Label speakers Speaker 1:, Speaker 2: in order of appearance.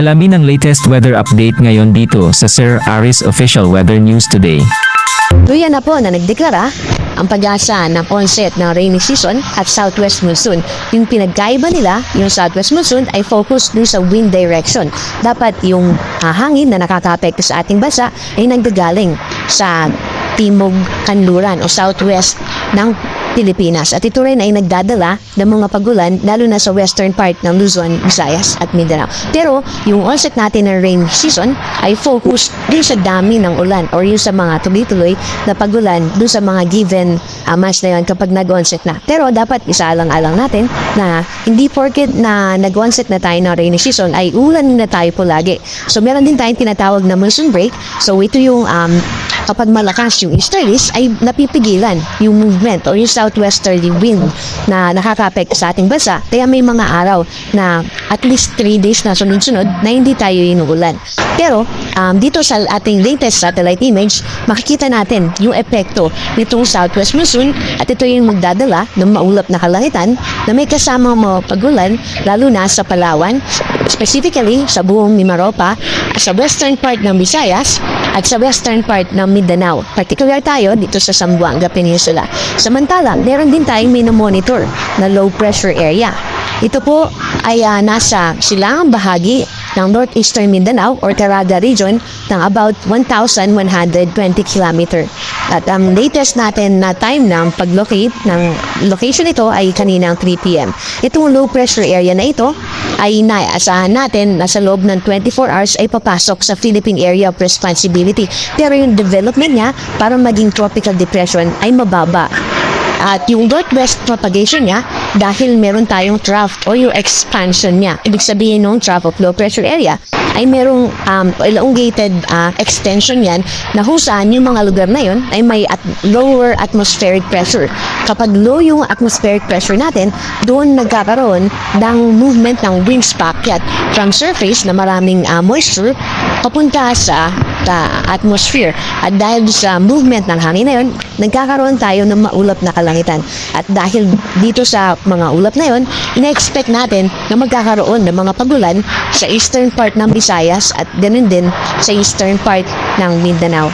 Speaker 1: Alamin ang latest weather update ngayon dito sa Sir Aris Official Weather News Today.
Speaker 2: Tuya na po na nagdeklara ang pag-asa ng onset ng rainy season at southwest monsoon. Yung pinagkaiba nila, yung southwest monsoon ay focus dun sa wind direction. Dapat yung hangin na nakaka-apekto sa ating bansa ay nanggagaling sa timog kanluran o southwest ng Pilipinas. At ito rin ay nagdadala ng mga pagulan lalo na sa western part ng Luzon, Visayas at Mindanao. Pero yung onset natin ng rain season ay focus dun sa dami ng ulan or yung sa mga tuloy-tuloy na pagulan dun sa mga given months na yun kapag nag-onset na. Pero dapat isaalang-alang natin na hindi porket na nag-onset na tayo ng rainy season ay ulan na tayo po lagi. So meron din tayong tinatawag na monsoon break. So ito yung kapag malakas yung easterlies ay napipigilan yung movement o yung southwesterly wind na nakaka-apekto sa ating bansa. Kaya may mga araw na at least 3 days na sunod-sunod na hindi tayo inuulan. Pero dito sa ating latest satellite image, makikita natin yung epekto nitong southwest monsoon at ito yung magdadala ng maulap na kalangitan na may kasama mo pagulan lalo na sa Palawan, specifically sa buong Mimaropa, sa western part ng Visayas at sa western part ng Mindanao. Particular tayo dito sa Zamboanga Peninsula. Samantala, meron din tayong minomonitor na low pressure area. Ito po ay nasa silangang bahagi ng northeastern Mindanao or Caraga region ng about 1,120 km. At ang latest natin na time ng pag-locate ng location ito ay kaninang 3 p.m. Itong low pressure area na ito ay inaasahan natin na sa loob ng 24 hours ay papasok sa Philippine Area of Responsibility. Pero yung development niya para maging tropical depression ay mababa. At yung northwest propagation niya, dahil meron tayong trough o yung expansion niya, ibig sabihin ng trough of low pressure area, ay merong elongated extension yan na kung saan yung mga lugar na yun ay may lower atmospheric pressure. Kapag low yung atmospheric pressure natin, doon nagkakaroon ng movement ng winds paakyat from surface na maraming moisture papunta sa atmosphere. At dahil sa movement ng hangin na yun, nagkakaroon tayo ng maulap na kalangitan. At dahil dito sa mga ulap na yun, ina-expect natin na magkakaroon ng mga pagulan sa eastern part ng Visayas at ganun din sa eastern part ng Mindanao.